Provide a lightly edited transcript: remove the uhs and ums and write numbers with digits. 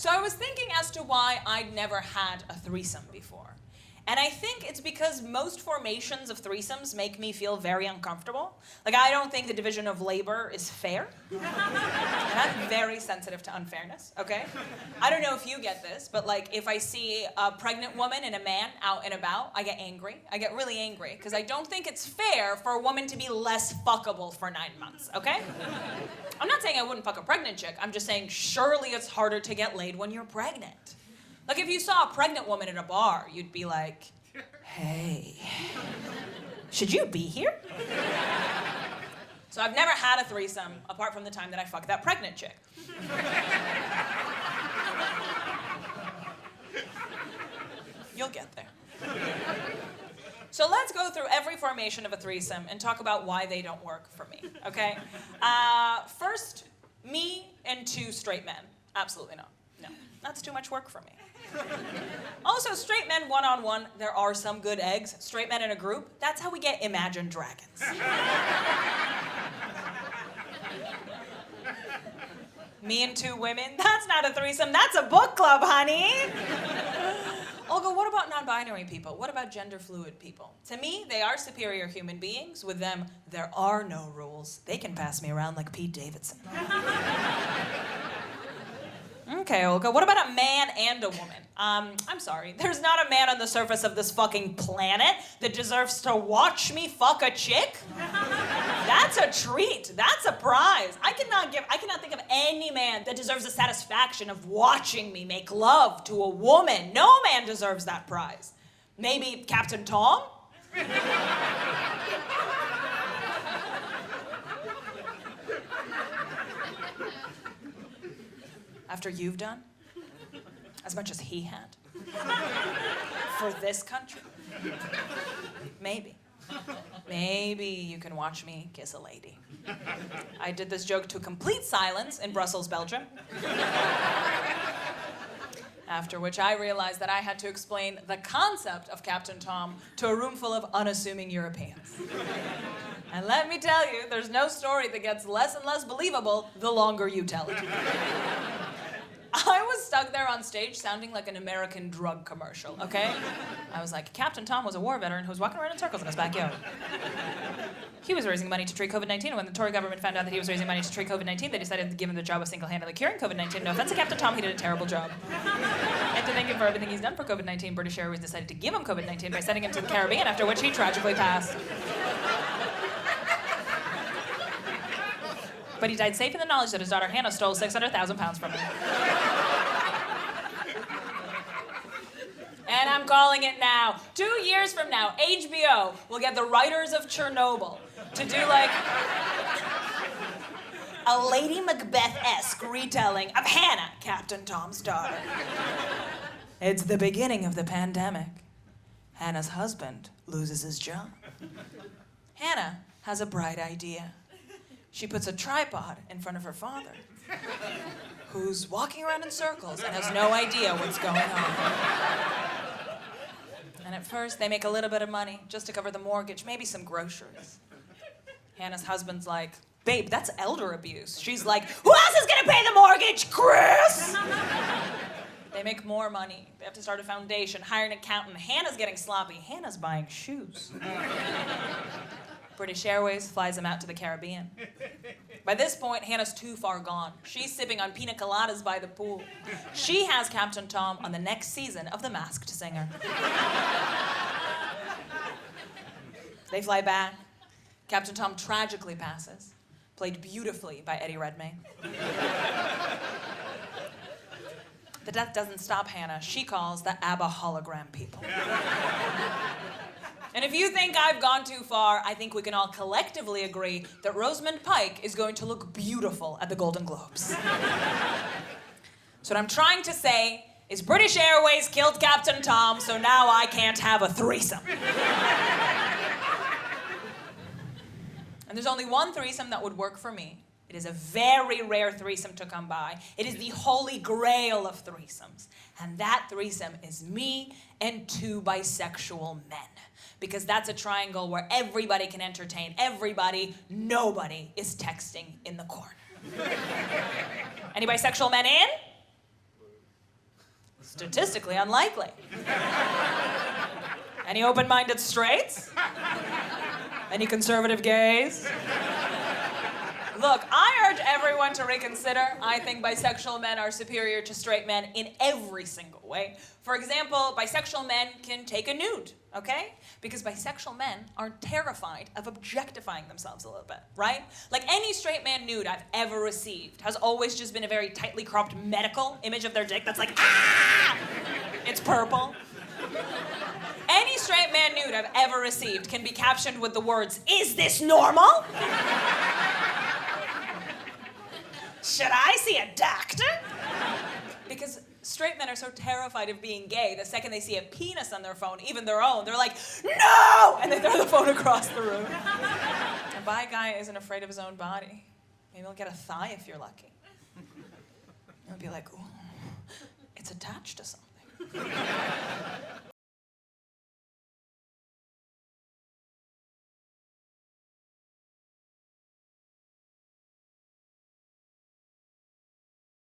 So I was thinking as to why I'd never had a threesome before. And I think it's because most formations of threesomes make me feel very uncomfortable. Like, I don't think the division of labor is fair. And I'm very sensitive to unfairness, okay? I don't know if you get this, but like, if I see a pregnant woman and a man out and about, I get angry. I get really angry, because I don't think it's fair for a woman to be less fuckable for 9 months, okay? I'm not saying I wouldn't fuck a pregnant chick. I'm just saying surely it's harder to get laid when you're pregnant. Like, if you saw a pregnant woman in a bar, you'd be like, hey, should you be here? So I've never had a threesome, apart from the time that I fucked that pregnant chick. You'll get there. So let's go through every formation of a threesome and talk about why they don't work for me, okay? First, me and 2 straight men. Absolutely not. No, that's too much work for me. Also, straight men one-on-one, there are some good eggs. Straight men in a group, that's how we get Imagine Dragons. Me and 2 women, that's not a threesome, that's a book club, honey. Olga, what about non-binary people? What about gender fluid people? To me, they are superior human beings. With them, there are no rules. They can pass me around like Pete Davidson. Okay, Olga, what about a man and a woman? I'm sorry, there's not a man on the surface of this fucking planet that deserves to watch me fuck a chick? That's a treat, that's a prize. I cannot think of any man that deserves the satisfaction of watching me make love to a woman. No man deserves that prize. Maybe Captain Tom? After you've done as much as he had for this country, maybe you can watch me kiss a lady. I did this joke to complete silence in Brussels, Belgium, after which I realized that I had to explain the concept of Captain Tom to a room full of unassuming Europeans. And let me tell you, there's no story that gets less and less believable the longer you tell it. I was stuck there on stage sounding like an American drug commercial, okay? I was like, Captain Tom was a war veteran who was walking around in circles in his backyard. He was raising money to treat COVID-19, and when the Tory government found out that he was raising money to treat COVID-19, they decided to give him the job of single-handedly curing COVID-19. No offense to Captain Tom, he did a terrible job. And to thank him for everything he's done for COVID-19, British Airways decided to give him COVID-19 by sending him to the Caribbean, after which he tragically passed. But he died safe in the knowledge that his daughter Hannah stole 600,000 pounds from him. And I'm calling it now. 2 years from now, HBO will get the writers of Chernobyl to do like a Lady Macbeth-esque retelling of Hannah, Captain Tom's daughter. It's the beginning of the pandemic. Hannah's husband loses his job. Hannah has a bright idea. She puts a tripod in front of her father, who's walking around in circles and has no idea what's going on. And at first, they make a little bit of money just to cover the mortgage, maybe some groceries. Hannah's husband's like, babe, that's elder abuse. She's like, who else is gonna pay the mortgage, Chris? They make more money. They have to start a foundation, hire an accountant. Hannah's getting sloppy. Hannah's buying shoes. British Airways flies them out to the Caribbean. By this point, Hannah's too far gone. She's sipping on pina coladas by the pool. She has Captain Tom on the next season of The Masked Singer. They fly back. Captain Tom tragically passes, played beautifully by Eddie Redmayne. The death doesn't stop Hannah. She calls the ABBA hologram people. And if you think I've gone too far, I think we can all collectively agree that Rosamund Pike is going to look beautiful at the Golden Globes. So what I'm trying to say is British Airways killed Captain Tom, so now I can't have a threesome. And there's only one threesome that would work for me. It is a very rare threesome to come by. It is the holy grail of threesomes. And that threesome is me and 2 bisexual men. Because that's a triangle where everybody can entertain everybody, nobody is texting in the corner. Any bisexual men in? Statistically unlikely. Any open-minded straights? Any conservative gays? Look, I urge everyone to reconsider. I think bisexual men are superior to straight men in every single way. For example, bisexual men can take a nude, okay? Because bisexual men are terrified of objectifying themselves a little bit, right? Like any straight man nude I've ever received has always just been a very tightly cropped medical image of their dick that's like, ah! It's purple. Any straight man nude I've ever received can be captioned with the words, "Is this normal?" "Should I see a doctor?" Because straight men are so terrified of being gay, the second they see a penis on their phone, even their own, they're like, "No!" And they throw the phone across the room. A bi guy isn't afraid of his own body. Maybe he'll get a thigh if you're lucky. He'll be like, "Ooh, it's attached to something."